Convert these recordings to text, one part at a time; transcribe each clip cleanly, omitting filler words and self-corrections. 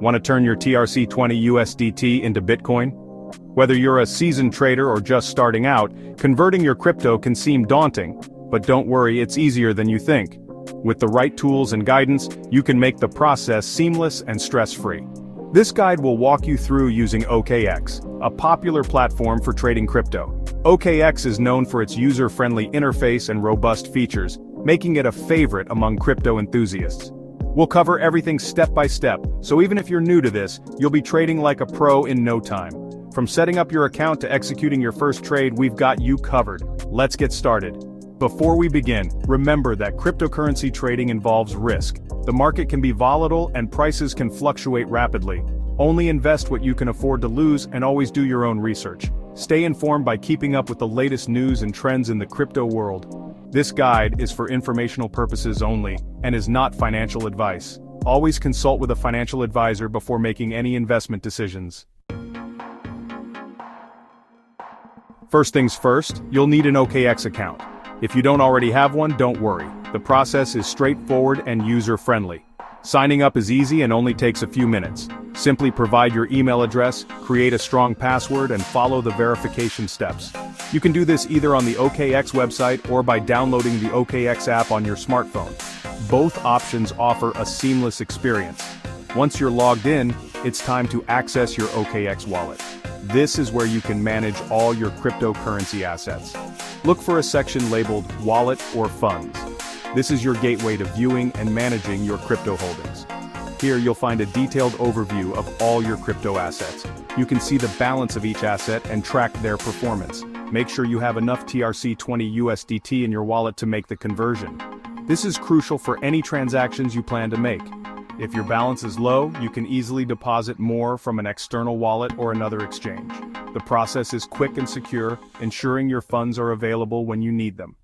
Want to turn your TRC20 USDT into Bitcoin? Whether you're a seasoned trader or just starting out, converting your crypto can seem daunting, but don't worry, it's easier than you think. With the right tools and guidance, you can make the process seamless and stress-free. This guide will walk you through using OKX, a popular platform for trading crypto. OKX is known for its user-friendly interface and robust features, making it a favorite among crypto enthusiasts. We'll cover everything step by step, so even if you're new to this, you'll be trading like a pro in no time. From setting up your account to executing your first trade, we've got you covered. Let's get started. Before we begin, remember that cryptocurrency trading involves risk. The market can be volatile and prices can fluctuate rapidly. Only invest what you can afford to lose and always do your own research. Stay informed by keeping up with the latest news and trends in the crypto world. This guide is for informational purposes only and is not financial advice. Always consult with a financial advisor before making any investment decisions. First things first, you'll need an OKX account. If you don't already have one, don't worry. The process is straightforward and user-friendly. Signing up is easy and only takes a few minutes. Simply provide your email address, create a strong password, and follow the verification steps. You can do this either on the OKX website or by downloading the OKX app on your smartphone. Both options offer a seamless experience. Once you're logged in, it's time to access your OKX wallet. This is where you can manage all your cryptocurrency assets. Look for a section labeled Wallet or Funds. This is your gateway to viewing and managing your crypto holdings. Here you'll find a detailed overview of all your crypto assets. You can see the balance of each asset and track their performance. Make sure you have enough TRC20 USDT in your wallet to make the conversion. This is crucial for any transactions you plan to make. If your balance is low, you can easily deposit more from an external wallet or another exchange. The process is quick and secure, ensuring your funds are available when you need them.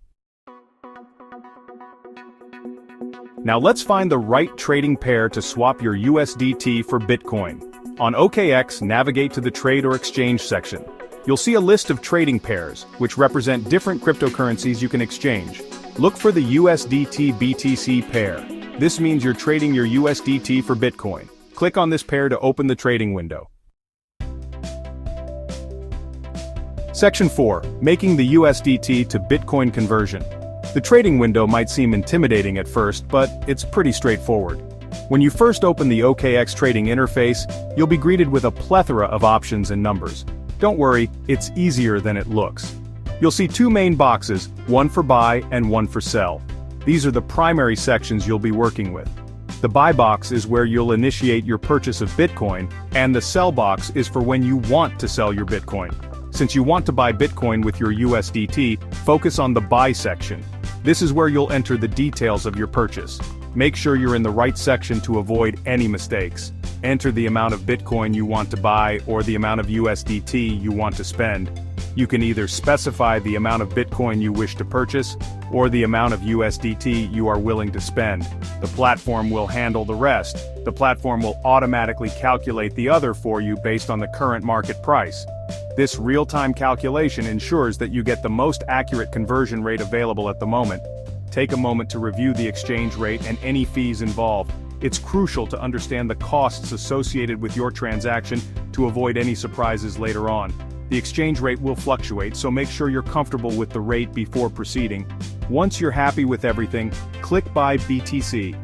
Now let's find the right trading pair to swap your USDT for Bitcoin. On OKX, navigate to the Trade or Exchange section. You'll see a list of trading pairs, which represent different cryptocurrencies you can exchange. Look for the USDT-BTC pair. This means you're trading your USDT for Bitcoin. Click on this pair to open the trading window. Section 4. Making the USDT to Bitcoin conversion. The trading window might seem intimidating at first, but it's pretty straightforward. When you first open the OKX trading interface, you'll be greeted with a plethora of options and numbers. Don't worry, it's easier than it looks. You'll see two main boxes, one for buy and one for sell. These are the primary sections you'll be working with. The buy box is where you'll initiate your purchase of Bitcoin, and the sell box is for when you want to sell your Bitcoin. Since you want to buy Bitcoin with your USDT, focus on the buy section. This is where you'll enter the details of your purchase. Make sure you're in the right section to avoid any mistakes. Enter the amount of Bitcoin you want to buy or the amount of USDT you want to spend. You can either specify the amount of Bitcoin you wish to purchase, or the amount of USDT you are willing to spend. The platform will handle the rest. The platform will automatically calculate the other for you based on the current market price. This real-time calculation ensures that you get the most accurate conversion rate available at the moment. Take a moment to review the exchange rate and any fees involved. It's crucial to understand the costs associated with your transaction to avoid any surprises later on. The exchange rate will fluctuate, so make sure you're comfortable with the rate before proceeding. Once you're happy with everything, click Buy BTC.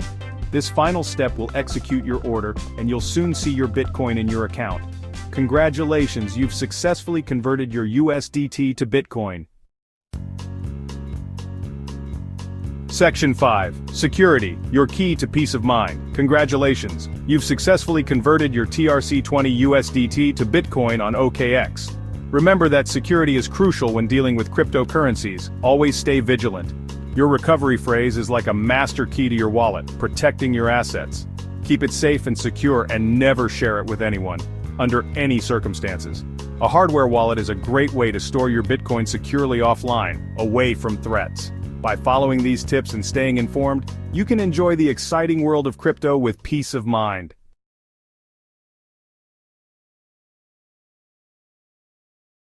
This final step will execute your order, and you'll soon see your Bitcoin in your account. Congratulations, you've successfully converted your USDT to Bitcoin. Section 5. Security, your key to peace of mind. Congratulations, you've successfully converted your TRC20 USDT to Bitcoin on OKX. Remember that security is crucial when dealing with cryptocurrencies. Always stay vigilant. Your recovery phrase is like a master key to your wallet, protecting your assets. Keep it safe and secure and never share it with anyone, under any circumstances. A hardware wallet is a great way to store your Bitcoin securely offline, away from threats. By following these tips and staying informed, you can enjoy the exciting world of crypto with peace of mind.